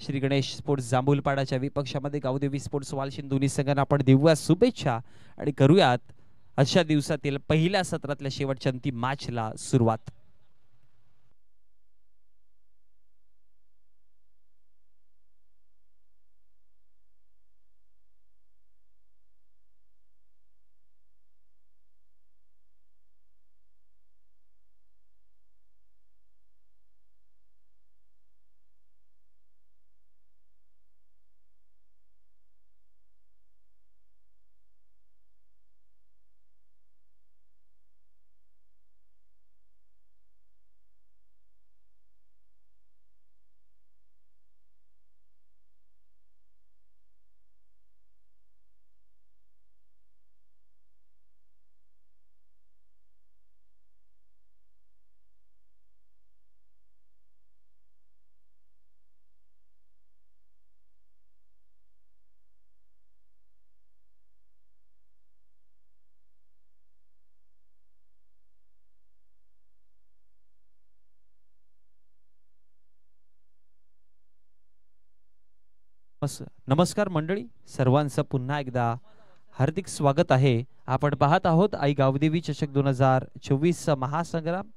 Shri Ganesh sports जांभूलपाडाच्या विपक्षामध्ये Gavdevi sports वालशिंद दोन्ही संघांना आपण देऊया शुभेच्छा आणि करूयात अशा दिवसातील पहिल्या सत्रातल्या शेवटच्या अंतिम मॅचला सुरुवात। नमस्कार मंडळी, सर्वांचं पुन्हा एकदा हार्दिक स्वागत आहे। आपण पाहत आहोत आई गावदेवी चषक 2024 महासंग्राम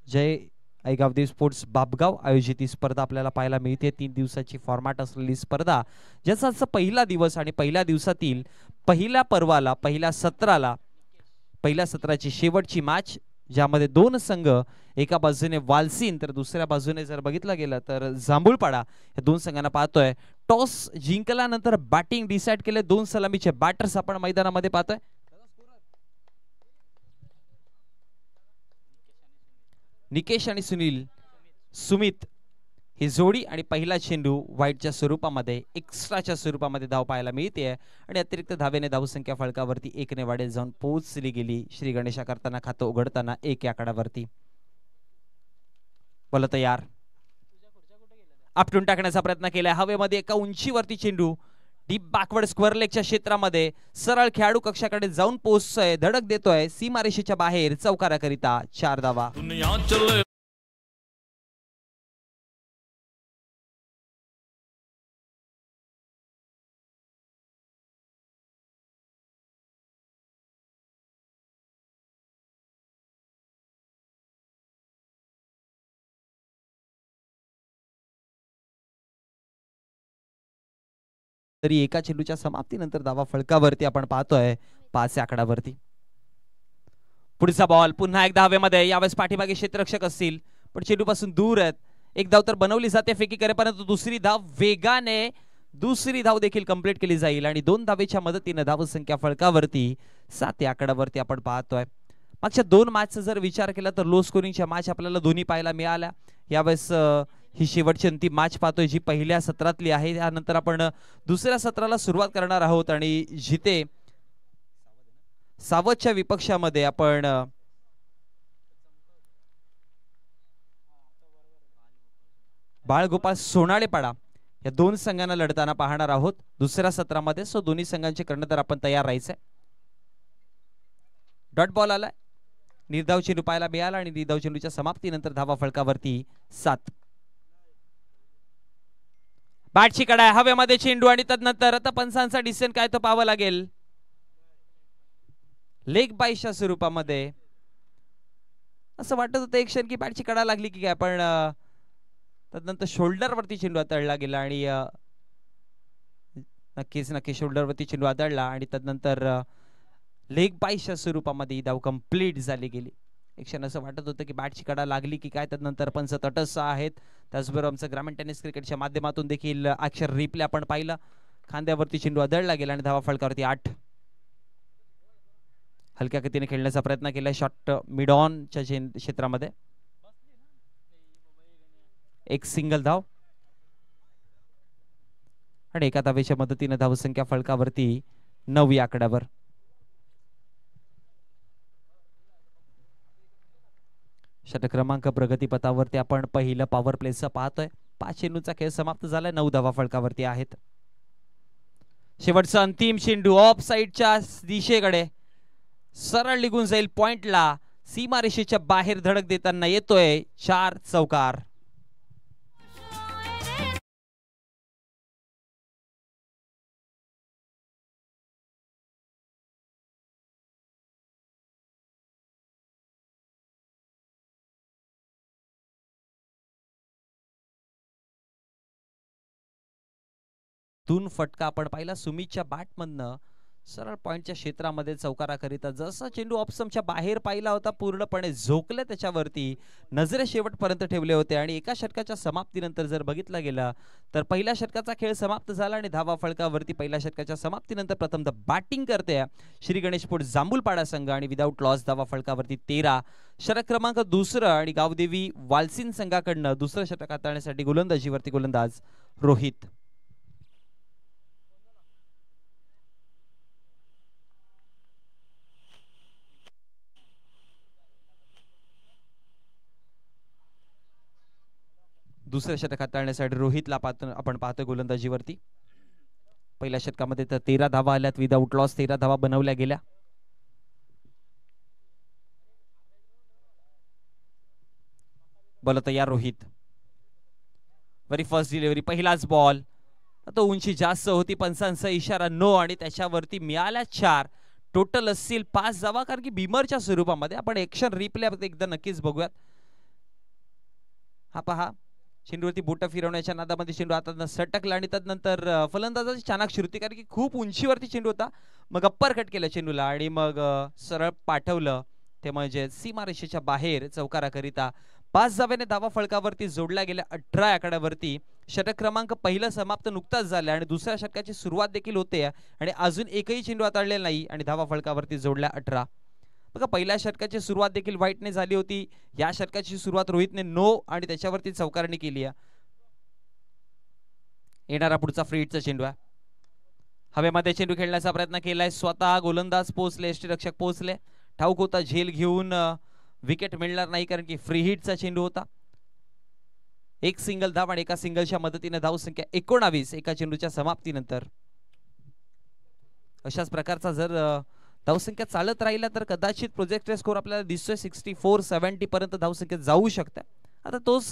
जय आई गावदेवी स्पोर्ट्स बाबगाव आयोजित ही स्पर्धा आपल्याला पाहायला मिळते। 3 दिवसाची फॉर्मॅट असलेली स्पर्धा, ज्याचा पहिला दिवस आणि पहिल्या दिवसातील पहिल्या पर्वाला पहिल्या सत्राची शेवटची मॅच, ज्यामध्ये 2 संघ एका बाजूने वालसीन तर दुसऱ्या बाजूने जर बघितलं गेलं तर जांभूलपाडा या 2 संघांना पाहतोय। टॉस जिंकल्यानंतर बॅटिंग डिसाइड केले 2 सलामीचे बॅटर्स आपण मैदानामध्ये पाहतोय। निकेश आणि सुमित ही जोडी आणि पहिला चेंडू वाईटच्या स्वरूपामध्ये एक्स्ट्राच्या स्वरूपामध्ये धाव पाहायला मिळते आणि अतिरिक्त धावेने धावसंख्या फळकावरती 1 ने वाढत जाऊन पोहोचली गेली। श्री गणेशा करताना खातं उघडताना 1 या आकड्यावरती बोल तयार आपटून टाकण्याचा प्रयत्न केला हवेमध्ये एका उंचीवरती चेंडू डीप बॅकवर्ड स्क्वेअर लेगच्या क्षेत्रामध्ये सरळ खेळाडू कक्षाकडे जाऊन पोहोचतोय, धडक देतोय सीमारेषेच्या बाहेर चौकाराकरिता 4 धावा। तरी एका चेंडूच्या समाप्तीनंतर धावा फळकावरती आपण पाहतोय 5 या आकड्यावरती। पुढचा बॉल पुन्हा एकदा हवेमध्ये, यावेळेस पाठीमागे क्षेत्ररक्षक असतील पण चेंडू पासून दूर आहेत। एक धाव तर बनवली जाते फेकी करेपर्यंत, दुसरी धाव वेगाने दुसरी धाव देखील कंप्लीट केली जाईल आणि 2 धावेच्या मदतीने धावसंख्या फळकावरती 7 या आकड्यावरती आपण पाहतोय। मागच्या 2 मॅचचा जर विचार केला तर लो स्कोरिंगच्या मॅच आपल्याला दोन्ही पाहायला मिळाल्या। यावेळेस ही शेवटची अंतिम मॅच पाहतोय जी पहिल्या सत्रातली आहे। त्यानंतर आपण दुसऱ्या सत्राला सुरुवात करणार आहोत आणि जिथे सावधच्या विपक्षामध्ये आपण बाळगोपाळ सोनाळेपाडा या 2 संघांना लढताना पाहणार आहोत दुसऱ्या सत्रामध्ये। सो दोन्ही संघांचे कर्णधार आपण तयार राहायचंय। डॉट बॉल आलाय, निर्धाव चेंडू पाहायला मिळाला आणि निर्धाव चेंडूच्या समाप्तीनंतर धावा फळकावरती 7। बॅटची कडा हवेमध्ये चेंडू आणि तदनंतर आता पंचांचा डिसिजन काय तो पाहावा लागेल। लेग बायच्या स्वरूपामध्ये असं वाटत होतं एक क्षण की बॅटची कडा लागली की काय, पण तदनंतर शोल्डर वरती चेंडू आदळला गेला आणि नक्कीच शोल्डर वरती चेंडू आदळला आणि तदनंतर लेग बायच्या स्वरूपामध्ये ही धाव कंप्लीट झाली गेली। एक क्षण असं वाटत होतं की बॅटची कडा लागली की काय, तदनंतर पंच तटस्थ आहेत। त्याचबरोबर आमचं ग्रामीण टेनिस क्रिकेटच्या माध्यमातून देखील अक्षर रिप्ले आपण पाहिलं, खांद्यावरती चेंडू आदळला गेला आणि धावा फळकावरती 8। हलक्या गतीने खेळण्याचा प्रयत्न केला शॉट मिड ऑनच्या क्षेत्रामध्ये, एक सिंगल धाव आणि एका धावेच्या मदतीने धावसंख्या फळकावरती 9 या आकड्यावर। षटक क्रमांक प्रगतीपथावरती आपण पहिलं पॉवर प्लेचं पाहतोय। 5 चेंडूचा खेळ समाप्त झालाय, 9 धावा फळकावरती आहेत। शेवटचा अंतिम चेंडू ऑफ साइडच्या दिशेकडे सरळ निघून जाईल पॉइंटला, सीमारेषेच्या बाहेर धडक देताना येतोय 4 चौकार। आतून फटका आपण पाहिला सुमितच्या बॅटमधनं सरळ पॉइंटच्या क्षेत्रामध्ये चौकारा करिता जसा चेंडू ऑफस्टंपच्या बाहेर पाहिला होता पूर्णपणे झोकले त्याच्यावरती नजरे शेवटपर्यंत ठेवले होते आणि एका षटकाच्या समाप्तीनंतर जर बघितला गेला तर पहिल्या षटकाचा खेळ समाप्त झाला आणि धावा फळकावरती पहिल्या षटकाच्या समाप्तीनंतर प्रथमतः बॅटिंग करते श्री गणेशपूर जांभूलपाडा संघ आणि विदाऊट लॉस धावा फळकावरती 13 षटक क्रमांक दुसरं आणि गावदेवी वालसीन संघाकडनं दुसरं षटक हाताळण्यासाठी गोलंदाजीवरती गोलंदाज रोहित. दुसऱ्या षटक हाताळण्यासाठी रोहितला आपण पाहतो गोलंदाजीवरती. पहिल्या षटकामध्ये तर 13 धावा आल्यात विदाऊट लॉस 13 धावा बनवल्या गेल्या. बॉल तयार रोहित. व्हेरी फर्स्ट डिलिव्हरी पहिलाच बॉल आता उंची जास्त होती पंचांचा इशारा नो आणि त्याच्यावरती मिळाल्या 4 टोटल असतील 5 धावा कारण की बीमरच्या स्वरूपामध्ये आपण एक्शन रिप्ले एकदा नक्कीच बघूयात. हा पहा चेंडूवरती बोट फिरवण्याच्या नादामध्ये चेंडू हातात सटकला आणि त्यानंतर फलंदाजाची चाणाक्ष श्रुती कारण की खूप उंचीवरती चेंडू होता मग अप्पर कट केलं चेंडूला आणि मग सरळ पाठवलं ते म्हणजे सीमारेषेच्या बाहेर चौकारा करिता 5 धाव्याने धावा फळकावरती जोडल्या गेल्या 18 आकड्यावरती. षटक क्रमांक पहिलं समाप्त नुकताच झालं आणि दुसऱ्या षटकाची सुरुवात देखील होते आणि अजून एकही चेंडू हाताळलेला नाही आणि धावा फळकावरती जोडल्या 18. बघा पहिल्या षटकाची सुरुवात देखील व्हाईटने झाली होती या षटकाची सुरुवात रोहितने नो आणि त्याच्यावरती चौकारणी केली आहे. येणारा पुढचा फ्री हिटचा चेंडू आहे. हवेमध्ये चेंडू खेळण्याचा प्रयत्न केलाय स्वतः गोलंदाज पोहोचले यष्टीरक्षक पोहोचले ठाऊक होता झेल घेऊन विकेट मिळणार नाही कारण की फ्री हिटचा चेंडू होता. एक सिंगल धाव आणि एका सिंगलच्या मदतीने धाव संख्या 19 एका चेंडूच्या समाप्तीनंतर. अशाच प्रकारचा जर धावसंख्या चालत राहिला तर कदाचित प्रोजेक्टेड स्कोर आपल्याला दिसतोय 64-70 पर्यंत धावसंख्या जाऊ शकते. आता तोच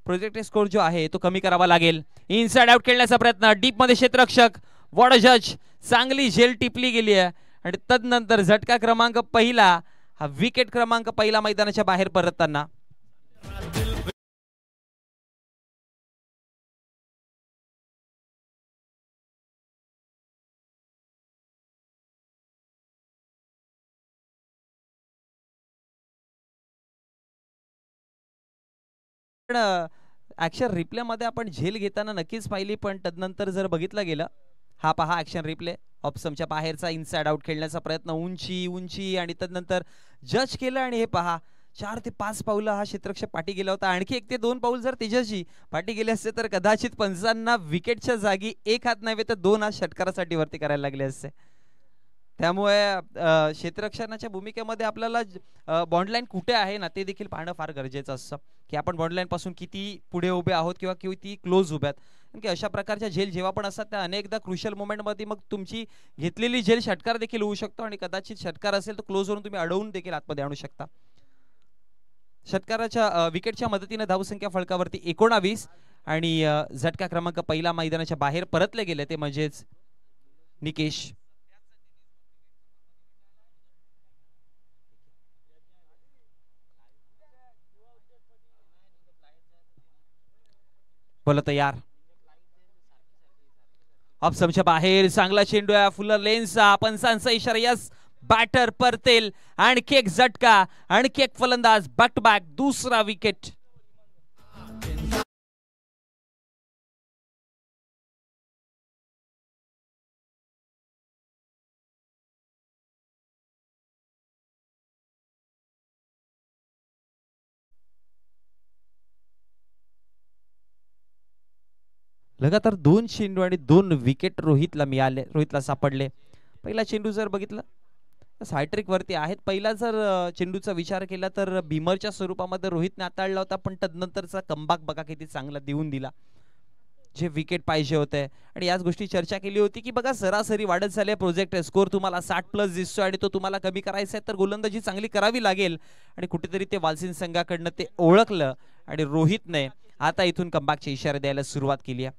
प्रोजेक्टेड स्कोर जो आहे तो कमी करावा लागेल. इनसाइड आउट खेळण्याचा प्रयत्न डीप मध्ये क्षेत्ररक्षक वॉट अ जज चांगली झेल टिपली गेली आहे आणि तदनंतर झटका क्रमांक पहिला हा विकेट क्रमांक पहिला मैदानाच्या बाहेर परतताना. ऍक्शन रिप्ले मध्ये आपण झेल घेताना नक्कीच पाहिली पण तदनंतर जर बघितलं गेलं हा पहा ऍक्शन रिप्ले ऑप्शनच्या बाहेरचा इनसाइड आउट खेळण्याचा प्रयत्न उंची आणि तदनंतर जज केलं आणि हे पहा 4 ते 5 पाऊलं हा क्षेत्ररक्षक पाठी गेला होता. आणखी 1 ते 2 पाऊल जर तेजस्वी पाठी गेले असते तर कदाचित पंचांना विकेटच्या जागी 1 हात नव्हे तर 2 हात षटकारासाठी वरती करायला लागले असते. त्यामुळे क्षेत्ररक्षणाच्या भूमिकेमध्ये आपल्याला बॉन्डलाईन कुठे आहे ना ते देखील पाहणं फार गरजेचं असतं की आपण बॉन्डलाईन पासून किती पुढे उभे आहोत किंवा किती क्लोज उभे आहेत. कारण की अशा प्रकारच्या झेल जेव्हा पण असतात त्या अनेकदा क्रुशियल मोमेंटमध्ये मग तुमची घेतलेली झेल षटकार देखील होऊ शकतो आणि कदाचित षटकार असेल तर क्लोज वरून तुम्ही अडवून देखील आतमध्ये आणू शकता. षटकाराच्या विकेटच्या मदतीने धावसंख्या फळकावरती 19 आणि झटका क्रमांक पहिला मैदानाच्या बाहेर परतले गेले ते म्हणजेच निकेश. बोला तयार ऑप्शनच्या बाहेर चांगला चेंडू आहे फुल लेन्सचा पंचांचा इशारा यस बॅटर परतेल आणखी एक झटका आणखी एक फलंदाज बॅक टू बॅक दुसरा विकेट. लगातार 2 चेंडू आणि 2 विकेट रोहितला सापडले. पहिला चेंडू जर बघितलं सायट्रिक वरती आहेत. पहिला जर चेंडूचा विचार केला तर भीमरच्या स्वरूपामध्ये रोहितने हाताळला होता पण तदनंतरचा कमबॅक बघा किती चांगला देऊन दिला जे विकेट पाहिजे होते. आणि याच गोष्टी चर्चा केली होती की बघा सरासरी वाढत झाले प्रोजेक्ट स्कोर तुम्हाला 60+ दिसतोय आणि तो तुम्हाला कमी करायचा आहे तर गोलंदाजी चांगली करावी लागेल आणि कुठेतरी ते वालसीन संघाकडनं ते ओळखलं आणि रोहितने आता इथून कमबॅकचे इशारे द्यायला सुरुवात केली आहे.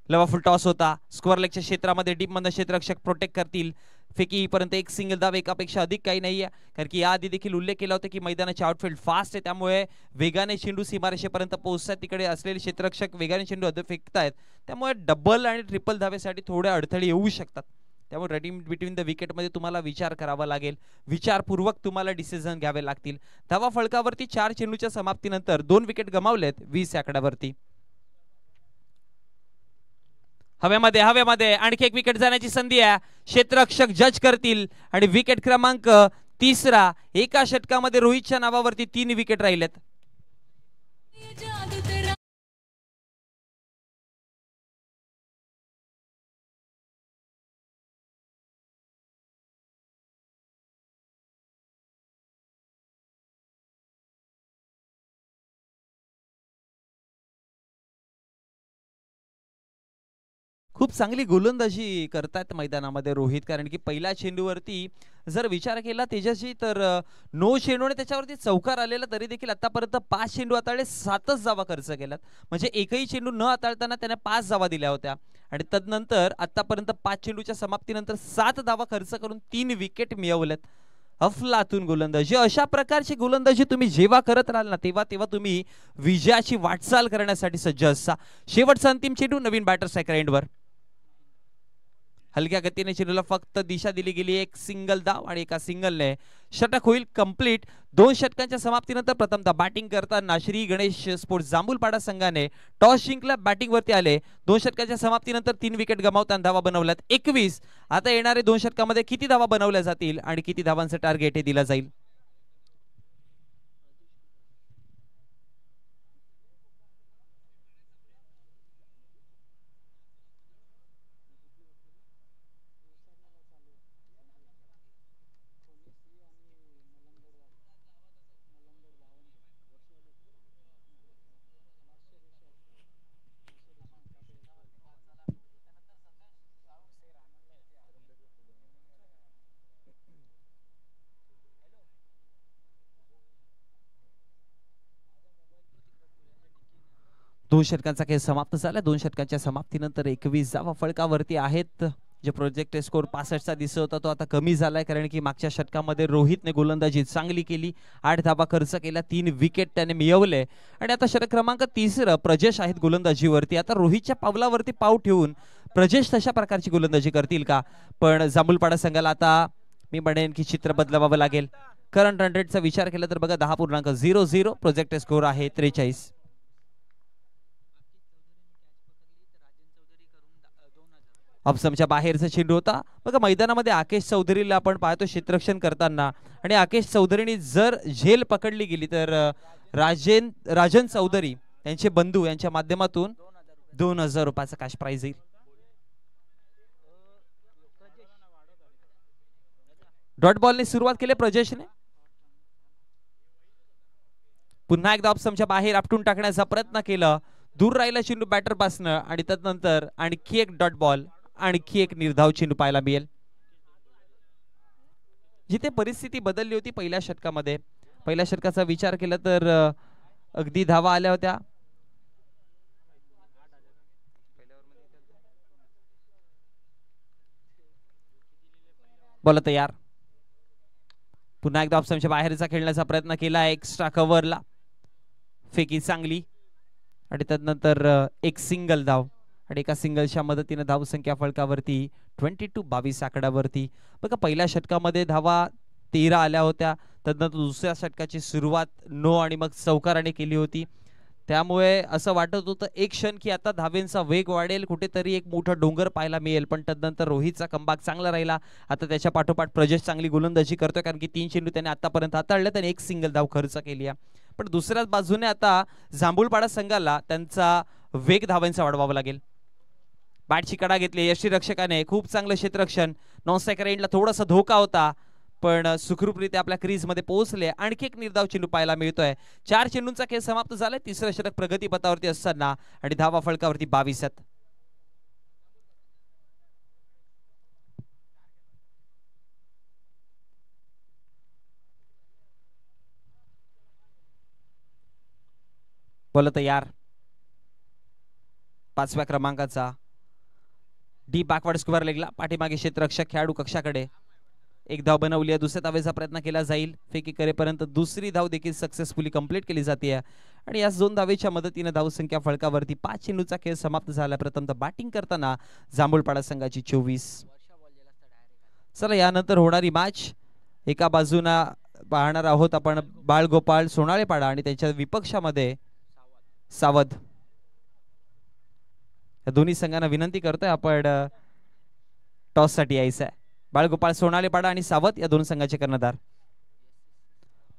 लवा फुल टॉस होता स्क्वेअर लेगच्या क्षेत्रामध्ये डीप मधनं क्षेत्ररक्षक प्रोटेक्ट करतील फेकीपर्यंत एक सिंगल धाव, एकापेक्षा अधिक काही नाहीये, कारण की याआधी देखील उल्लेख केला होता की मैदानाचे आउटफील्ड फास्ट आहे, त्यामुळे वेगाने चेंडू सीमारेषेपर्यंत पोहोचतात, तिकडे असलेले क्षेत्ररक्षक वेगाने चेंडू फेकतायत, त्यामुळे डबल आणि ट्रिपल धावेसाठी थोडे अडथळे येऊ शकतात. त्यामुळे रनिंग बिटवीन द विकेटमध्ये तुम्हाला विचार करावा लागेल, विचारपूर्वक तुम्हाला डिसिजन घ्यावे लागतील. धावा फळकावरती 4 चेंडूच्या समाप्तीनंतर 2 विकेट गमावलेत 20 आकड्यावरती. हवेमध्ये हवेमध्ये आणखी एक विकेट जाण्याची संधी आहे, क्षेत्ररक्षक जज करतील आणि विकेट क्रमांक 3रा. एका षटकामध्ये रोहितच्या नावावरती 3 विकेट राहिलेत. खूप चांगली गोलंदाजी करतात मैदानामध्ये रोहित, कारण की पहिल्या चेंडूवरती जर विचार केला तेजाची तर 9 चेंडूने त्याच्यावरती चौकार आलेला, तरी देखील आतापर्यंत 5 चेंडू हाताळले, 7च धावा खर्च केल्यात. म्हणजे एकही चेंडू न हाताळताना त्याने 5 धावा दिल्या होत्या आणि तदनंतर आतापर्यंत 5 चेंडूच्या समाप्तीनंतर 7 धावा खर्च करून 3 विकेट मिळवल्यात. अफलातून गोलंदाजी. अशा प्रकारची गोलंदाजी तुम्ही जेव्हा करत राहाल ना, तेव्हा तेव्हा तुम्ही विजयाची वाटचाल करण्यासाठी सज्ज असता. शेवटचा अंतिम चेंडू नवीन बॅटर स्ट्रायकर एंडवर. हलक्या गतीने चेंडूला फक्त दिशा दिली गेली, एक सिंगल धाव आणि एका सिंगलने षटक होईल कंप्लीट. 2 षटकांच्या समाप्तीनंतर प्रथमतः बॅटिंग करताना श्री गणेश स्पोर्ट्स जांभूलपाडा संघाने टॉस जिंकला, बॅटिंग वरती आले. 2 षटकांच्या समाप्तीनंतर 3 विकेट गमावताना धावा बनवल्यात 21. आता येणारे 2 षटकामध्ये किती धावा बनवल्या जातील आणि किती धावांचं टार्गेट हे दिलं जाईल. दोन षटकांचा खेळ समाप्त झाला. 2 षटकांच्या समाप्तीनंतर 21 धावा फळकावरती आहेत. जे प्रोजेक्ट स्कोर 65चा दिसत होता तो आता कमी झालाय, कारण की मागच्या षटकामध्ये रोहितने गोलंदाजी चांगली केली, 8 धावा खर्च केल्या, 3 विकेट त्याने मिळवले आणि आता षटक क्रमांक 3 प्रजेश आहेत गोलंदाजीवरती. आता रोहितच्या पावलावरती पाव ठेवून प्रजेश तशा प्रकारची गोलंदाजी करतील का? पण जांभूलपाडा संघाला आता मी म्हणेन की चित्र बदलावं लागेल. करंट रन रेटचा विचार केला तर बघा 10.00 प्रोजेक्ट स्कोर आहे 43. ऑफसमच्या बाहेरचा चेंडू होता बघा. मैदानामध्ये आकेश चौधरीला आपण पाहतो क्षेत्ररक्षण करताना, आणि आकेश चौधरीने जर झेल पकडली गेली तर राजन चौधरी त्यांचे बंधू यांच्या माध्यमातून 2000 रुपयाचा कॅश प्राइज येईल. डॉट बॉलने सुरुवात केली प्रजेशने. पुन्हा एकदा ऑफसमच्या बाहेर आपटून टाकण्याचा प्रयत्न केला, दूर राहिला चेंडू बॅटर पासन आणि त्यानंतर आणखी एक डॉट बॉल, आणखी एक निर्धाव चेंडू पाहायला मिळेल. जिथे परिस्थिती बदलली होती पहिल्या षटकामध्ये, पहिल्या षटकाचा विचार केला तर अगदी धावा आल्या होत्या. बोला तयार. पुन्हा एकदा ऑफसमच्या बाहेरचा खेळण्याचा प्रयत्न केला, एक्स्ट्रा कव्हरला फेकी चांगली आणि त्यानंतर एक सिंगल धाव आणि एका सिंगलच्या मदतीने धावसंख्या फळकावरती 22 आकड्यावरती. बघा पहिल्या षटकामध्ये धावा 13 आल्या होत्या, त्यानंतर दुसऱ्या षटकाची सुरुवात 9 आणि मग चौकाराने केली होती. त्यामुळे असं वाटत होतं एक क्षण की आता धावेंचा वेग वाढेल, कुठेतरी एक मोठा डोंगर पाहायला मिळेल, पण त्यानंतर रोहितचा कमबॅक चांगला राहिला. आता त्याच्या पाठोपाठ प्रजेश चांगली गोलंदाजी करतोय, कारण की 3 चेंडू त्याने आतापर्यंत हाताळले, त्याने एक सिंगल धाव खर्च केली आहे. पण दुसऱ्याच बाजूने आता जांभूलपाडा संघाला त्यांचा वेग धावांचा वाढवावा लागेल. बॅटची कडा घेतली यष्टीरक्षकाने, खूप चांगलं क्षेत्ररक्षण. नॉन स्ट्रायकर एंडला थोडासा धोका होता, पण सुखरूपरित्या आपल्या क्रीज मध्ये पोहोचले. आणखी एक निर्धाव चेंडू पाहायला मिळतोय. 4 चेंडूंचा खेळ समाप्त झालाय. तिसरं षटक प्रगतीपथावरती असताना आणि धावा फळकावरती 22 आहेत. बोला तयार. 5व्या क्रमांकाचा डी बॅकवर्ड स्क्वेअर लेगला पाठीमागे क्षेत्ररक्षक खेळाडू कक्षाकडे एक धाव बनवली आहे, दुसऱ्या धावेचा प्रयत्न केला जाईल, फेकी करेपर्यंत दुसरी धाव देखील सक्सेसफुली कंप्लीट केली जाते आणि या 2 धावेच्या मदतीने धावसंख्या फळकावरती 5 चेंडूचा खेळ समाप्त झाला. प्रथमतः बॅटिंग करताना जांभूळपाडा संघाची 24. चला यानंतर होणारी मॅच एका बाजूना पाहणार आहोत आपण बाळगोपाळ सोनाळेपाडा आणि त्यांच्या विपक्षामध्ये सावध. या दोन्ही संघांना विनंती करतोय आपण टॉस साठी यायचं आहे. बाळगोपाळ सोनाळेपाडा आणि सावध या दोन संघाचे कर्णधार.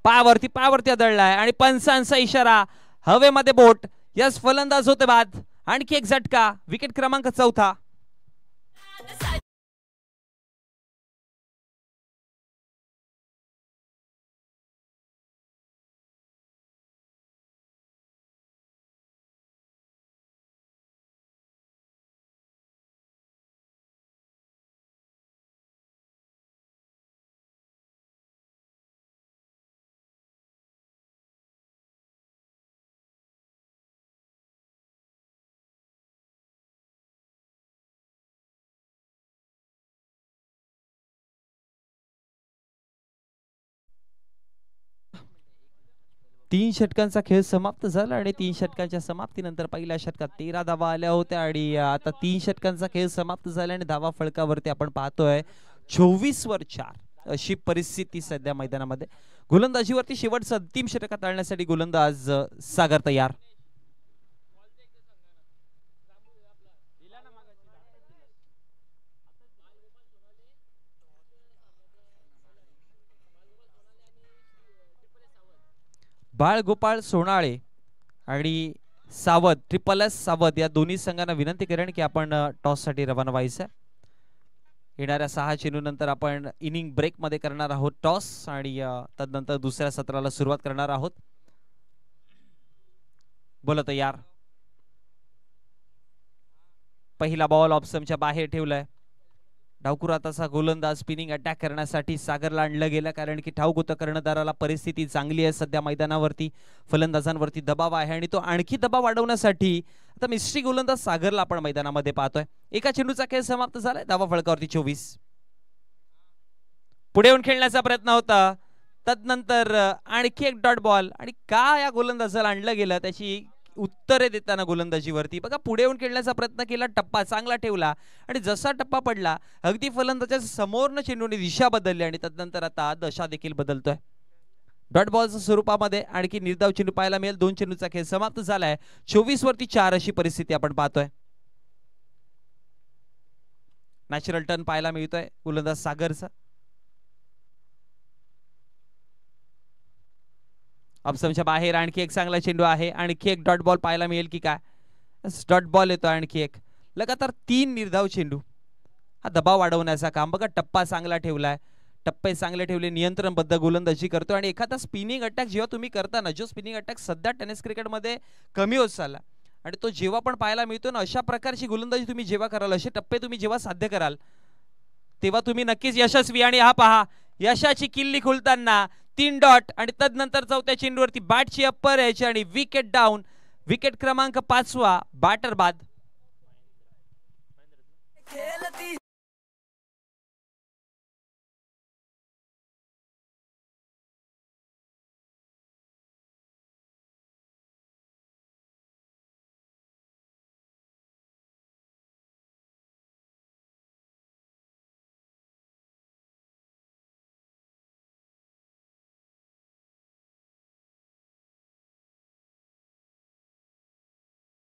पायावरती आदळलाय आणि पंचांचा इशारा, हवेमध्ये बोट. यस, फलंदाज होते बाद. आणखी एक झटका, विकेट क्रमांक 4. तीन षटकांचा खेळ समाप्त झाला आणि 3 षटकांच्या समाप्तीनंतर पहिल्या षटकात 13 धावा आल्या होत्या आणि आता 3 षटकांचा खेळ समाप्त झाला आणि धावा फळकावरती आपण पाहतोय 24 वर 4 अशी परिस्थिती सध्या मैदानामध्ये. गोलंदाजीवरती शेवटचं अंतिम षटकात आणण्यासाठी गोलंदाज सागर तयार. बाळगोपाळ सोनाळे आणि सावध, ट्रिपल एस सावध या दोन्ही संघांना विनंती करेन की आपण टॉस साठी रवाना व्हायचं. येणाऱ्या 6 चेंडूनंतर आपण इनिंग ब्रेक मध्ये करणार आहोत टॉस आणि तदनंतर दुसऱ्या सत्राला सुरुवात करणार आहोत. बोला तयार. पहिला बॉल ऑप्शनच्या बाहेर ठेवलाय. डावकुराताचा गोलंदाज स्पिनिंग अटॅक करण्यासाठी सागरला आणलं गेलं, कारण की ठाऊक होतं कर्णधाराला परिस्थिती चांगली आहे सध्या मैदानावरती, फलंदाजांवरती दबाव आहे आणि तो आणखी दबाव वाढवण्यासाठी आता मिस्ट्री गोलंदाज सागरला आपण मैदानामध्ये पाहतोय. एका चेंडूचा खेळ समाप्त झालाय, धावा फळकावरती 24. पुढे येऊन खेळण्याचा प्रयत्न होता, तदनंतर आणखी एक डॉट बॉल आणि का या गोलंदाजाला आणलं गेलं त्याची उत्तरे देताना गोलंदाजीवरती बघा, पुढे येऊन खेळण्याचा प्रयत्न केला, टप्पा चांगला ठेवला आणि जसा टप्पा पडला अगदी फलंदाजाच्या समोरनं चेंडूने दिशा बदलली आणि तदनंतर आता दशा देखील बदलतोय. डॉट बॉलच्या स्वरूपामध्ये आणखी निर्धाव चेंडू पाहायला मिळेल. 2 चेंडूचा खेळ समाप्त झालाय. 24 वरती 4 अशी परिस्थिती आपण पाहतोय. नॅचरल टर्न पाहायला मिळतोय गोलंदाज सागरचा. ऑप्शनच्या बाहेर आणखी एक चांगला चेंडू आहे, आणखी एक डॉट बॉल पाहायला मिळेल की काय. डॉट बॉल येतो आणखी एक. लगातार 3 निर्धाव चेंडू. हा दबाव वाढवण्याचा काम बघा, टप्पा चांगला ठेवलाय, टप्पे चांगले ठेवले, नियंत्रणबद्ध गोलंदाजी करतो आणि एखादा स्पिनिंग अटॅक जेव्हा तुम्ही करताना, जो स्पिनिंग अटॅक सध्या टेनिस क्रिकेटमध्ये कमी होत चालला आणि तो जेव्हा पण पाहायला मिळतो ना, अशा प्रकारची गोलंदाजी तुम्ही जेव्हा कराल, असे टप्पे तुम्ही जेव्हा साध्य कराल तेव्हा तुम्ही नक्कीच यशस्वी. आणि हा पहा, यशाची किल्ली खुलताना 3 डॉट आणि तदनंतर 4थ्या चेंडूवरती बॅटची अप्पर यायची आणि विकेट डाऊन. विकेट क्रमांक 5वा, बॅटर बाद.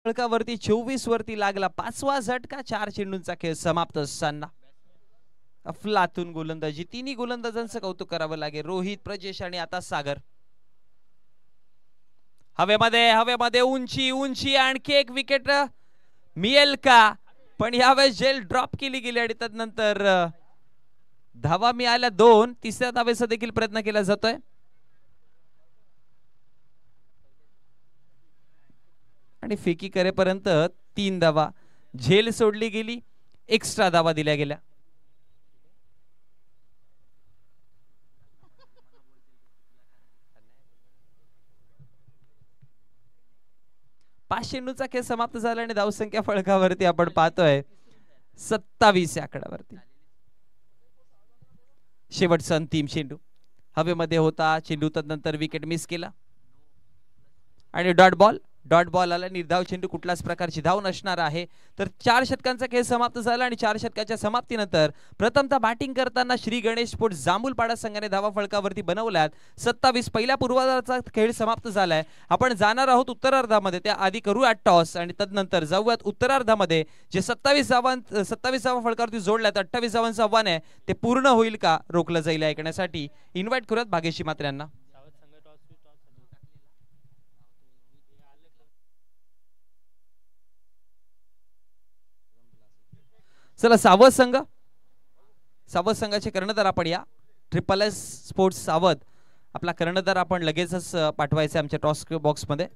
फळकावरती 24 वरती लागला 5वा झटका. 4 चेंडूंचा खेळ समाप्त असताना अफलातून गोलंदाजी. तिन्ही गोलंदाजांचं कौतुक करावं लागेल, रोहित, प्रजेश आणि आता सागर. हवेमध्ये उंची उंची, आणखी एक विकेट मिळेल का, पण यावेळेस जेल ड्रॉप केली गेली आणि तदनंतर धावा मिळाल्या 2. तिसऱ्या धावेचा देखील प्रयत्न केला जातोय आणि फेकी करेपर्यंत 3 धावा. झेल सोडली गेली, एक्स्ट्रा धावा दिल्या गेल्या. पाच चेंडूचा खेळ समाप्त झाला आणि धावसंख्या फळकावरती आपण पाहतोय 27 या आकड्यावरती. शेवटचा अंतिम चेंडू हवेमध्ये होता, चेंडू तदनंतर विकेट मिस केला आणि डॉट बॉल आला. निर्धाव चेंडू, कुठल्याच प्रकारची धाव नसणार आहे. तर 4 षटकांचा खेळ समाप्त झाला आणि 4 षटकाच्या समाप्तीनंतर प्रथमतः बॅटिंग करताना श्री गणेश स्पोर्ट्स जांभूलपाडा संघाने धावा फलकावरती बनवल्यात 27. पहिल्या पूर्वार्धाचा खेळ समाप्त झालाय. आपण जाणार आहोत उत्तरार्धामध्ये, त्या आधी करूयात टॉस आणि तदनंतर जाऊयात उत्तरार्धामध्ये. जे 27 धावा फलकावरती जोडल्यात, 28 धावांचं आव्हान आहे, ते पूर्ण होईल का रोखलं जाईल ऐकण्यासाठी इन्व्हाइट करूयात भाग्यश्री मात्रे यांना. चला सावध संघाचे कर्णधार आपण या. ट्रिपल एस स्पोर्ट्स सावध आपला कर्णधार आपण लगेचच पाठवायचा आमच्या टॉस बॉक्स मध्ये.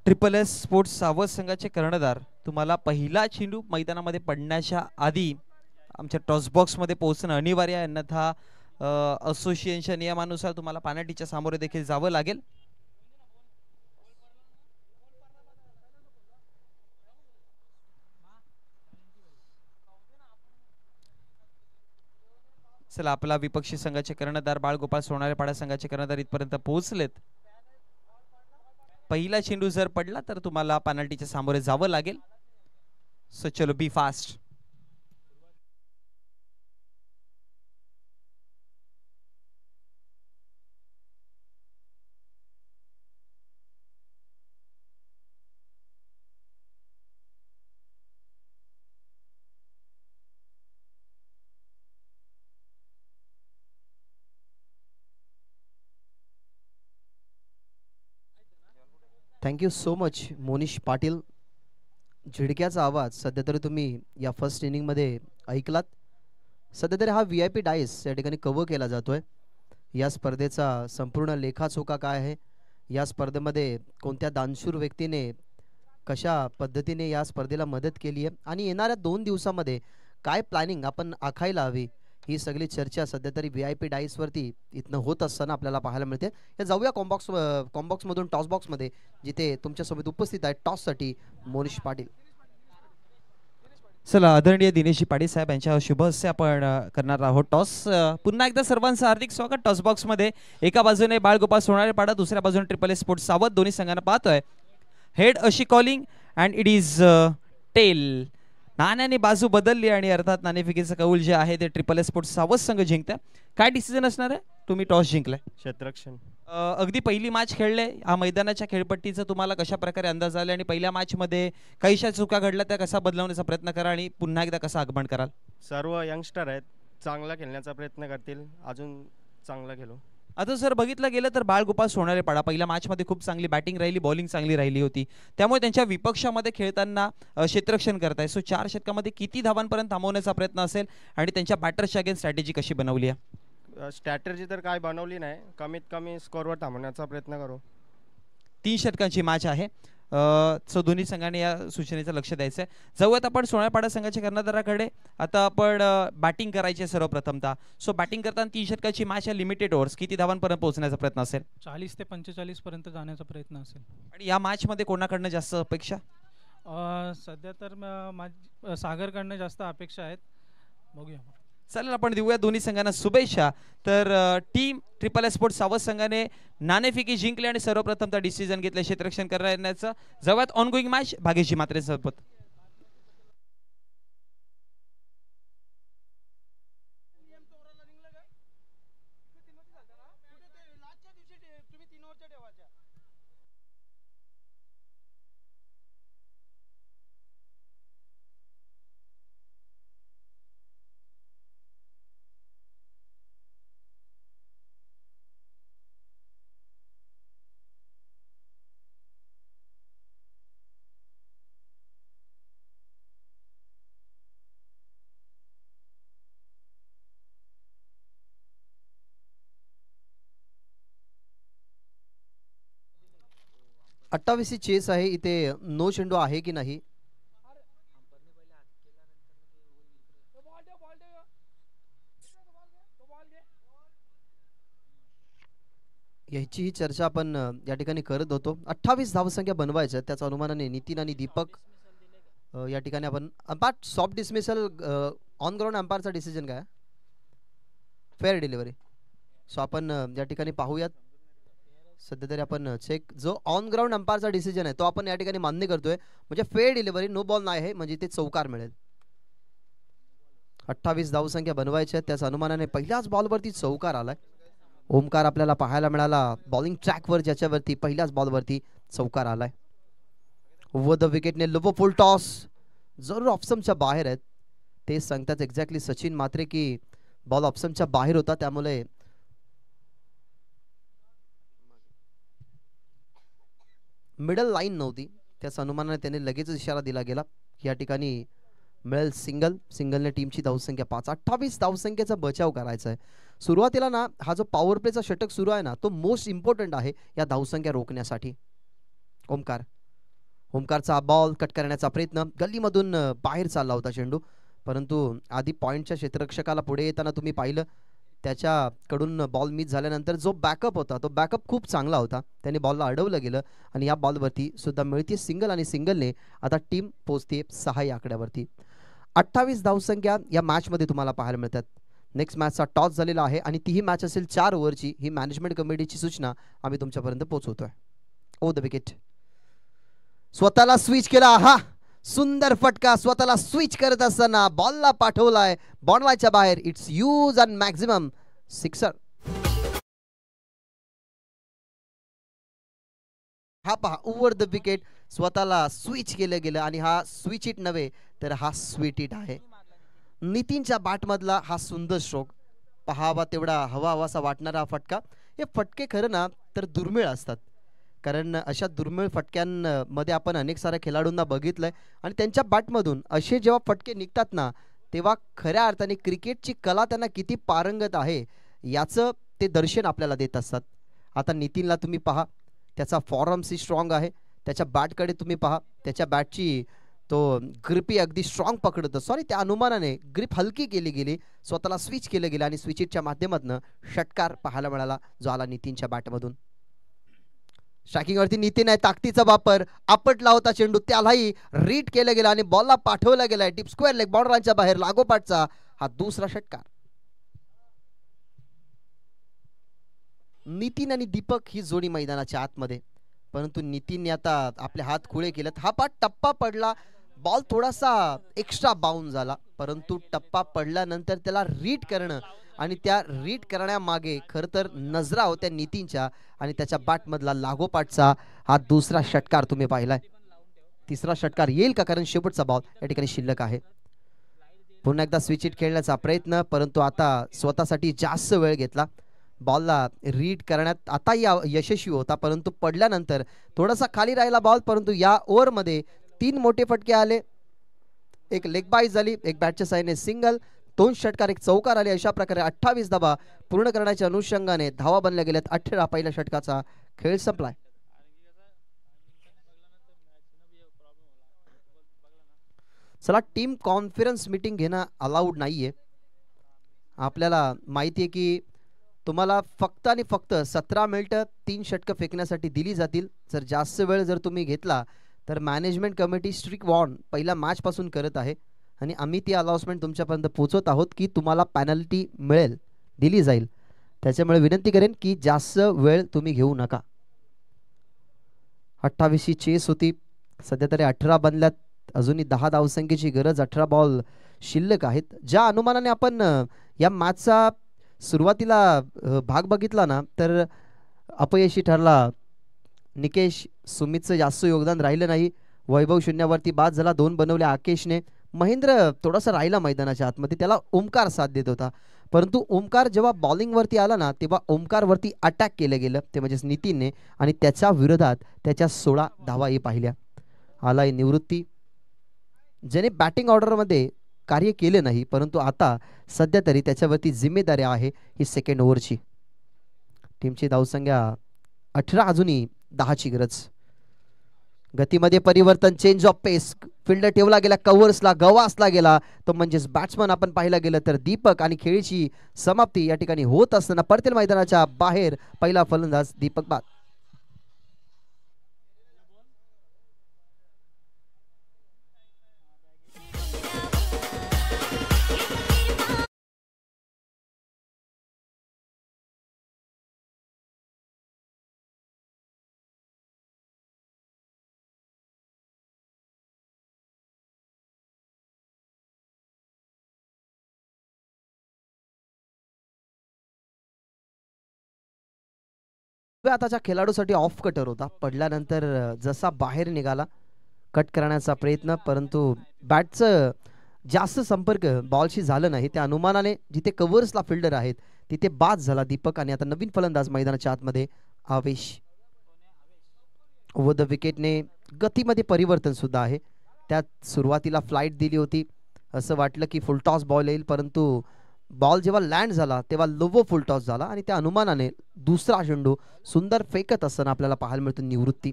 ट्रिपल एस स्पोर्ट्स सावध संघाचे कर्णधार, तुम्हाला पहिला चेंडू मैदानामध्ये पडण्याच्या आधी आमच्या टॉस बॉक्स मध्ये पोहोचणं अनिवार्य आहे, अन्यथा असोसिएशनच्या नियमानुसार तुम्हाला पेनल्टीच्या सामोरे देखील जावं लागेल. चला, आपला विपक्षी संघाचे कर्णधार बाळगोपाळ सोनारेपाडा संघाचे कर्णधार इथपर्यंत पोहोचलेत. पहिला चेंडू जर पडला तर तुम्हाला पेनल्टीच्या सामोरे जावं लागेल. सो चलो, be fast. Thank you so much Monish Patil. झिडक्याचा आवाज सध्या तरी तुम्ही या फर्स्ट इनिंगमध्ये ऐकलात. सध्या तरी हा VIP डायस या ठिकाणी कव्हर केला जातोय. या स्पर्धेचा संपूर्ण लेखाचोखा काय आहे, या स्पर्धेमध्ये कोणत्या दानशूर व्यक्तीने कशा पद्धतीने या स्पर्धेला मदत केली आहे आणि येणाऱ्या 2 दिवसामध्ये काय प्लॅनिंग आपण आखायला हवी, ही सगळी चर्चा सध्या तरी VIP डाईसवरती इथनं होत असताना आपल्याला पाहायला मिळते. या जाऊया कॉम्बॉक्समधून टॉस बॉक्समध्ये, जिथे तुमच्यासोबत उपस्थित आहे टॉससाठी मोनिश पाटील. चला, आदरणीय दिनेशजी पाटील साहेब यांच्या शुभ हस्ते आपण करणार आहोत टॉस. पुन्हा एकदा सर्वांचं हार्दिक स्वागत टॉस बॉक्स मध्ये. एका बाजूने बाळगोपाळ सोनारेपाडा, दुसऱ्या बाजूने ट्रिपल एस स्पोर्ट्स सावध. दोन्ही संघांना पाहतोय. हेड अशी calling and it is tail. नाण्याने बाजू बदलली आणि अर्थात नाणेफेकीचं कौल जे आहे ते ट्रिपल एस स्पोर्ट्स सावध संघ जिंकताय. काय डिसिजन असणार आहे? तुम्ही टॉस जिंकलाय. क्षेत्ररक्षण. अगदी पहिली मॅच खेळले, हा मैदानाच्या खेळपट्टीचा तुम्हाला कशा प्रकारे अंदाज आला आणि पहिल्या मॅच मध्ये काहीशा चुका घडल्या त्या कसा बदलवण्याचा प्रयत्न करा आणि पुन्हा एकदा कसा आगमन कराल? सर्व यंगस्टर आहेत, चांगला खेळण्याचा प्रयत्न करतील, अजून चांगला खेळू. आता जर बघितलं गेलं तर बाळगोपाळ सोनारेपाडा पहिल्या मॅच मध्ये खूप चांगली बॅटिंग राहिली, बॉलिंग चांगली राहिली होती, त्यामुळे त्यांच्या विपक्षामध्ये खेळताना क्षेत्ररक्षण करताय. सो 4 षटकामध्ये किती धावांपर्यंत थांबवण्याचा प्रयत्न असेल आणि त्यांच्या बॅटर्सच्या अगेन्स्ट स्ट्रॅटेजी कशी बनवली आहे? स्ट्रॅटेजी तर काय बनवली नाही, कमीत कमी स्कोअरवर थांबवण्याचा प्रयत्न करू. 3 षटकांची मॅच आहे. सो दोन्ही संघांनी या सूचनेचं लक्ष द्यायचं आहे. जाऊयात आपण सोनारेपाडा संघाच्या कर्णधाराकडे. आता आपण बॅटिंग करायची आहे सर्वप्रथमतः. सो बॅटिंग करताना 3 षटकाची मॅच आहे, लिमिटेड ओव्हर्स, किती धावांपर्यंत पोहोचण्याचा प्रयत्न असेल? 40 ते 45 पर्यंत जाण्याचा प्रयत्न असेल. आणि या मॅच मध्ये कोणाकडनं जास्त अपेक्षा? सध्या तर सागरकडनं जास्त अपेक्षा आहेत, बघूया. चालेल, आपण देऊया दोन्ही संघांना शुभेच्छा. तर टीम ट्रिपल एस स्पोर्ट्स सावध संघाने नाणेफेकी जिंकली आणि सर्वप्रथमतः डिसिजन घेतले क्षेत्ररक्षण करण्याचं. जवळच ऑनगोईंग मॅच भाग्यश्री मात्रे सोबत. 28 चेस आहे इथे. नो चेंडू आहे की नाही याचीही चर्चा आपण या ठिकाणी करत होतो. 28 धावसंख्या बनवायच्या त्याच अनुमानाने नितीन आणि दीपक या ठिकाणी आपण umpire soft dismissal on ground अंपायरचा डिसिजन काय फेअर डिलिव्हरी. सो आपण या ठिकाणी पाहूयात. सध्या तरी आपण चेक जो ऑन ग्राउंड अंपायरचा डिसिजन आहे तो आपण या ठिकाणी मान्य करतोय. म्हणजे फेअर डिलिव्हरी नो बॉल नाही आहे म्हणजे ते चौकार मिळेल. 28 धावसंख्या बनवायच्या त्याच अनुमानाने पहिल्याच बॉलवरती चौकार आलाय. ओमकार आपल्याला पाहायला मिळाला बॉलिंग ट्रॅकवर ज्याच्यावरती पहिल्याच बॉलवरती चौकार आलाय. ओव्हर द विकेटने लो फुल टॉस जरूर ऑप्शनच्या बाहेर आहेत. ते सांगतात एक्झॅक्टली सचिन मात्रे की बॉल ऑप्शनच्या बाहेर होता त्यामुळे मिडल लाईन नव्हती. त्याच अनुमानाने त्याने लगेच इशारा दिला गेला या ठिकाणी मिळेल सिंगल. सिंगलने टीमची धावसंख्या 5. 28 धावसंख्येचा बचाव करायचा आहे. सुरुवातीला ना हा जो पॉवर प्लेचा षटक सुरू आहे ना तो मोस्ट इम्पॉर्टंट आहे या धावसंख्या रोखण्यासाठी. ओमकारचा बॉल कट करण्याचा प्रयत्न गल्लीमधून बाहेर चालला होता चेंडू परंतु आधी पॉइंटच्या क्षेत्ररक्षकाला पुढे येताना तुम्ही पाहिलं त्याच्याकडून बॉल मिस झाल्यानंतर जो बॅकअप होता तो बॅकअप खूप चांगला होता. त्याने बॉलला अडवलं गेलं आणि या बॉलवरती सुद्धा मिळते सिंगल आणि सिंगलने आता टीम पोहोचते 6 या आकड्यावरती. 28 धावसंख्या या मॅचमध्ये तुम्हाला पाहायला मिळतात. नेक्स्ट मॅचचा टॉस झालेला आहे आणि तीही मॅच असेल 4 ओव्हरची. ही मॅनेजमेंट कमिटीची सूचना आम्ही तुमच्यापर्यंत पोहोचवतोय. ओ द विकेट स्वतःला स्विच केला. हा सुंदर फटका स्वतःला स्विच करत असताना बॉलला पाठवलाय बॉन्डलाईनच्या बाहेर. It's use and maximum sixer. हा पहा ओव्हर द विकेट स्वतःला स्विच केलं गेलं आणि हा स्विच इट नव्हे तर हा स्वीट इट आहे. नितीनच्या बॅटमधला हा सुंदर स्ट्रोक पहावा तेवढा हवा हवासा वाटणारा हा फटका. हे फटके खरं ना तर दुर्मिळ असतात कारण अशा दुर्मिळ फटक्यांमध्ये आपण अनेक साऱ्या खेळाडूंना बघितलंय आणि त्यांच्या बॅटमधून असे जेव्हा फटके निघतात ना तेव्हा खऱ्या अर्थाने क्रिकेटची कला त्यांना किती पारंगत आहे याचं ते दर्शन आपल्याला देत असतात. आता नितीनला तुम्ही पहा त्याचा फॉर्मसी स्ट्रॉंग आहे. त्याच्या बॅटकडे तुम्ही पहा त्याच्या बॅटची तो ग्रिपी अगदी स्ट्रॉंग पकडतो. सॉरी त्या अनुमानाने ग्रिप हलकी केली गेली स्वतःला स्विच केलं गेलं आणि स्विचिटच्या माध्यमातून षटकार पाहायला मिळाला जो आला नितीनच्या बॅटमधून. स्ट्रायकिंगवरती नितीन आहे ताकदीचा वापर आपटला होता चेंडू त्यालाही रीड केलं गेलं आणि बॉलला पाठवला गेलाय डीप स्क्वेअर लेग बॉर्डरच्या बाहेर लागोपाठचा हा दुसरा षटकार. नितीन आणि दीपक ही जोडी मैदानाच्या आतमध्ये परंतु नितीनने आता आपले हात खुळे केलेत. हा पाठ टप्पा पडला बॉल थोडासा एक्स्ट्रा बाउन्स झाला परंतु टप्पा पडल्यानंतर त्याला रीड करणं आणि त्या रीड करण्यामागे खरं तर नजरा होत्या नितीनच्या आणि त्याच्या बॅटमधला लागोपाठचा हा दुसरा षटकार तुम्ही पाहिलाय. तिसरा षटकार येईल का कारण शेवटचा बॉल या ठिकाणी शिल्लक आहे. पुन्हा एकदा स्विच इट खेळण्याचा प्रयत्न परंतु आता स्वतःसाठी जास्त वेळ घेतला. बॉलला रीड करण्यात आता यशस्वी होता परंतु पडल्यानंतर थोडासा खाली राहिला बॉल परंतु या ओव्हरमध्ये 3 मोठे फटके आले. एक लेग बाय झाली एक बॅटच्या साईने सिंगल 2 षटकार एक चौकार आले. अशा प्रकारे 28 धावा पूर्ण करण्याच्या अनुषंगाने धावा बनल्या गेल्यात 18. पहिल्या षटकाचा खेळ संपलाय. चला टीम कॉन्फरन्स मीटिंग घेणं अलाउड नाहीये. आपल्याला माहिती आहे की तुम्हाला फक्त आणि फक्त 17 मिनिटं 3 षटकं फेकण्यासाठी दिली जातील. जर जास्त वेळ जर तुम्ही घेतला तर मॅनेजमेंट कमिटी स्ट्रिक्ट वॉर्न पहिल्या मॅच पासून करत आहे आणि आम्ही ती अनाउन्समेंट तुमच्यापर्यंत पोहोचवत आहोत की तुम्हाला पेनल्टी मिळेल दिली जाईल. त्याच्यामुळे विनंती करेन की जास्त वेळ तुम्ही घेऊ नका. 28 चेस होती सध्या तरी 18 बनल्यात. अजूनही 10 धावसंख्येची गरज 18 बॉल शिल्लक आहेत. ज्या अनुमानाने आपण या मॅचचा सुरुवातीला भाग बघितला ना तर अपयशी ठरला. निकेश सुमितचं जास्त योगदान राहिलं नाही. वैभव शून्यावरती बाद झाला. 2 बनवले आकेशने. महेंद्र थोडासा राहिला मैदानाच्या आतमध्ये त्याला ओमकार साथ देत होता परंतु ओमकार जेव्हा बॉलिंगवरती आला ना तेव्हा ओमकारवरती अटॅक केलं गेलं ते म्हणजेच नितीनने आणि त्याच्या विरोधात त्याच्या 16 धावाही पाहिल्या. आलाय निवृत्ती ज्याने बॅटिंग ऑर्डरमध्ये कार्य केले नाही परंतु आता सध्या तरी त्याच्यावरती जिम्मेदारी आहे ही सेकंड ओव्हरची. टीमची धावसंख्या 18 अजूनही 10ची गरज. गतीमध्ये परिवर्तन, चेंज ऑफ पेस, फिल्डर ठेवला गेला कव्हर्सला, गवासला गेला तो म्हणजेच बॅट्समन आपण पाहिला गेलं तर दीपक, आणि खेळीची समाप्ती या ठिकाणी होत असताना परतील मैदानाच्या बाहेर पहिला फलंदाज दीपक बाद. आताच्या खेळाडूसाठी ऑफ कटर होता, पडल्यानंतर जसा बाहेर निघाला कट करण्याचा प्रयत्न, परंतु बॅटचं जास्त संपर्क बॉलशी झालं नाही. त्या अनुमानाने जिथे कव्हर्सला फिल्डर आहेत तिथे बाद झाला दीपक. आणि आता नवीन फलंदाज मैदानाच्या आतमध्ये आवेश. ओव्हर द विकेटने गतीमध्ये परिवर्तन सुद्धा आहे. त्यात सुरुवातीला फ्लाईट दिली होती, असं वाटलं की फुलटॉस बॉल येईल, परंतु बॉल जेव्हा लँड झाला तेव्हा लोवो फुलटॉस झाला आणि त्या अनुमानाने दुसरा चेंडू सुंदर फेकत असताना आपल्याला पाहायला मिळतो निवृत्ती.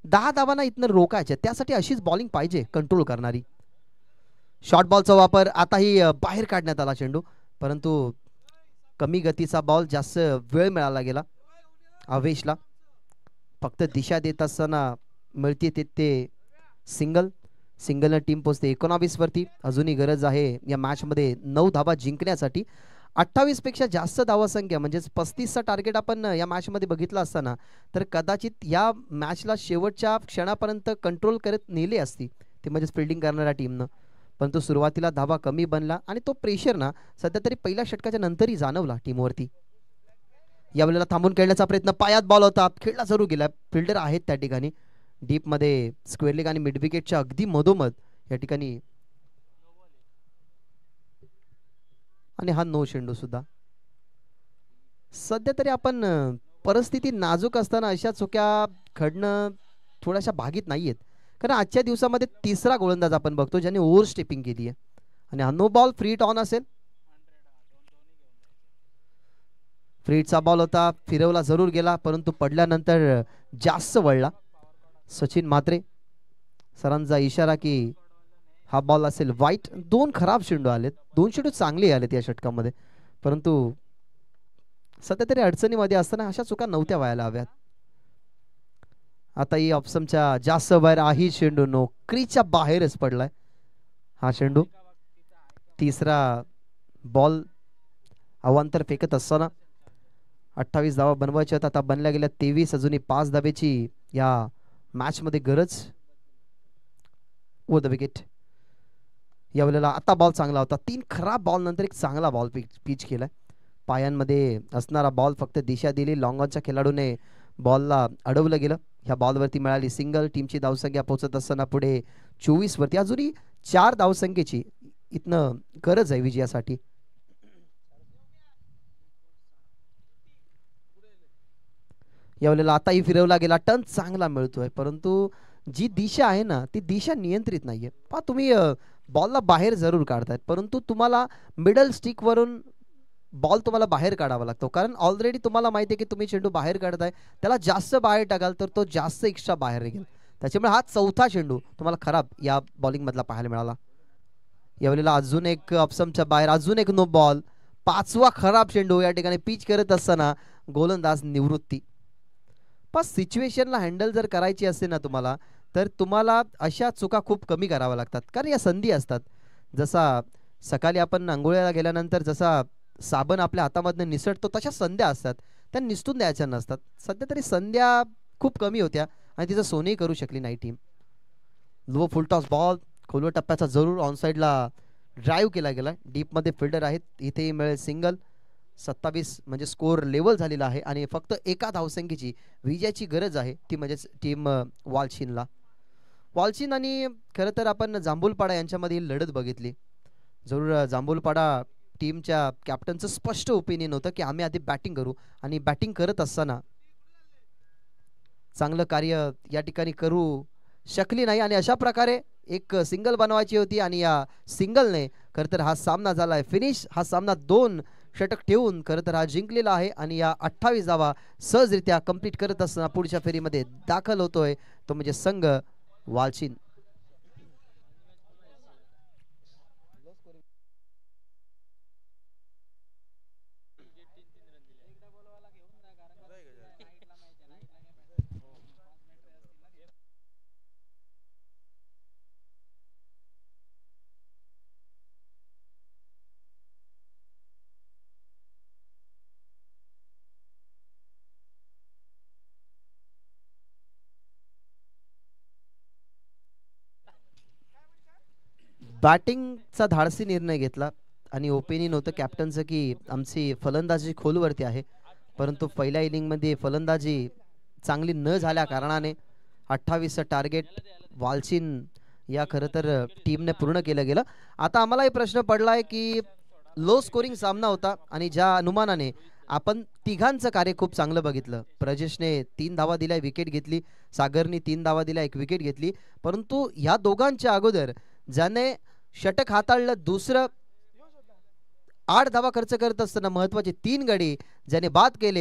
10 धावांना इथनं रोकायचे, त्यासाठी अशीच बॉलिंग पाहिजे कंट्रोल करणारी. शॉर्ट बॉलचा वापर, आताही बाहेर काढण्यात आला चेंडू, परंतु कमी गतीचा बॉल, जास्त वेळ मिळाला गेला आवेशला. फक्त दिशा देत असताना मिळते ते सिंगल. सिंगलनं टीम पोचते 19 वरती. अजूनही गरज आहे या मॅच मध्ये 9 धावा जिंकण्यासाठी. 28 पेक्षा जास्त धावा संख्या म्हणजेच 35चा टार्गेट आपण या मॅच मध्ये बघितला असताना तर कदाचित या मॅचला शेवटच्या क्षणापर्यंत कंट्रोल करत नेले असती ते म्हणजेच फिल्डिंग करणाऱ्या टीमनं, परंतु सुरुवातीला धावा कमी बनला आणि तो प्रेशर ना सध्या तरी पहिल्या षटकाच्या नंतरही जाणवला टीमवरती. यावेळेला थांबून खेळण्याचा प्रयत्न, पायात बॉल होता, खेळला जरूर गेला, फिल्डर आहेत त्या ठिकाणी डीप मध्ये स्क्वेअर लेग आणि मिड विकेटच्या अगदी मधोमध या ठिकाणी. आणि हा नो चेंडू सुद्धा. सध्या तरी आपण परिस्थिती नाजूक असताना अशा चुक्या घडणं थोड्याशा भागीत नाहीयेत, कारण आजच्या दिवसामध्ये तिसरा गोलंदाज आपण बघतो ज्याने ओव्हर स्टेपिंग केली आहे. आणि हा no ball, free hit on असेल. फ्री हिटचा बॉल होता, फिरवला जरूर गेला, परंतु पडल्यानंतर जास्त वळला. सचिन म्हात्रे सरांचा इशारा की हा बॉल असेल वाईट. 2 खराब चेंडू आलेत, 2 चेंडू चांगले आलेत या षटकामध्ये, परंतु सध्या तरी अडचणीमध्ये असताना अशा चुका नव्हत्या व्हायला हव्यात. आता ही ऑप्शनच्या जास्त बाहेर आहे चेंडू, नो, क्रीजच्या बाहेरच पडलाय हा चेंडू. तिसरा बॉल अवांतर फेकत असताना 28 धावा बनवायच्या आहेत, आता बनल्या गेल्या 23. अजूनही 5 धावेची या मॅच मध्ये गरज. Over the wicket. यावेळेला आता बॉल चांगला होता, 3 खराब बॉल नंतर एक चांगला बॉल पिच केलाय. पायांमध्ये असणारा बॉल, फक्त दिशा दिली, लॉंग ऑनच्या खेळाडूने बॉलला अडवलं गेलं. ह्या बॉलवरती मिळाली सिंगल. टीमची धावसंख्या पोहोचत असताना पुढे 24 वरती. अजूनही 4 धावसंख्येची इथनं गरज आहे विजयासाठी. यावेळेला आताही फिरवला गेला, टर्न चांगला मिळतोय, परंतु जी दिशा आहे ना ती दिशा नियंत्रित नाहीये. पहा तुम्ही बॉलला बाहेर जरूर काढतायत, परंतु तुम्हाला मिडल स्टिक वरून बॉल तुम्हाला बाहेर काढावा लागतो, कारण ऑलरेडी तुम्हाला माहिती आहे की तुम्ही चेंडू बाहेर काढताय, त्याला जास्त बाहेर टाकाल तर तो जास्त एक्स्ट्रा बाहेर निघेल. त्याच्यामुळे हा 4था चेंडू तुम्हाला खराब या बॉलिंग मधला पाहायला मिळाला. यावेळेला अजून एक ऑप्शनच्या बाहेर, अजून एक नो बॉल, 5वा खराब चेंडू या ठिकाणी पिच करत असताना गोलंदाज निवृत्ती. पण सिच्युएशनला हँडल जर करायची असते ना तुम्हाला, तर तुम्हाला अशा चुका खूप कमी कराव्या लागतात, कारण या संधी असतात. जसा सकाळी आपण आंघोळीला गेल्यानंतर जसा साबण आपल्या हातामधनं निसटतो तशा संध्या असतात, त्या निसटून द्यायच्या नसतात. सध्या तरी संध्या खूप कमी होत्या आणि तिचं सोनेही करू शकली नाही टीम. लो फुलटॉस बॉल, खोलवर टप्प्याचा जरूर ऑन साईडला ड्राईव्ह केला गेला. डीपमध्ये फिल्डर आहेत, इथेही मिळेल सिंगल. 27 म्हणजे स्कोर लेवल झालेला आहे आणि फक्त एका धावसंख्येची विजयाची गरज आहे, ती म्हणजेच टीम वालशिनला. वालशिन आणि खरं तर आपण जांभूलपाडा यांच्यामध्ये लढत बघितली. जरूर जांभूलपाडा टीमच्या कॅप्टनचं स्पष्ट ओपिनियन होतं की आम्ही आधी बॅटिंग करू, आणि बॅटिंग करत असताना चांगलं कार्य या ठिकाणी करू शकली नाही, आणि अशा प्रकारे एक सिंगल बनवायची होती आणि या सिंगलने खरं तर हा सामना झालाय फिनिश. हा सामना 2 षटक ठेवून खरं तर हा जिंकलेला आहे आणि या 28 धावा सहजरित्या कंप्लीट करत असताना पुढच्या फेरीमध्ये दाखल होतोय तो म्हणजे संघ वालचिन. बॅटिंगचा धाडसी निर्णय घेतला आणि ओपिनियन होतं कॅप्टनचं की आमची फलंदाजी खोलवरती आहे, परंतु पहिल्या इनिंगमध्ये फलंदाजी चांगली न झाल्या कारणाने 28चं टार्गेट वालचिन या खरं तर टीमने पूर्ण केलं गेलं. आता आम्हालाही प्रश्न पडलाय की लो स्कोरिंग सामना होता आणि ज्या अनुमानाने आपण तिघांचं कार्य खूप चांगलं बघितलं. प्रजेशने 3 धावा दिल्या, विकेट घेतली. सागरने 3 धावा दिल्या, 1 विकेट घेतली. परंतु ह्या दोघांच्या अगोदर ज्याने षटक हाताळलं, दुसरं 8 धावा खर्च करत असताना महत्वाचे 3 गडी ज्याने बाद केले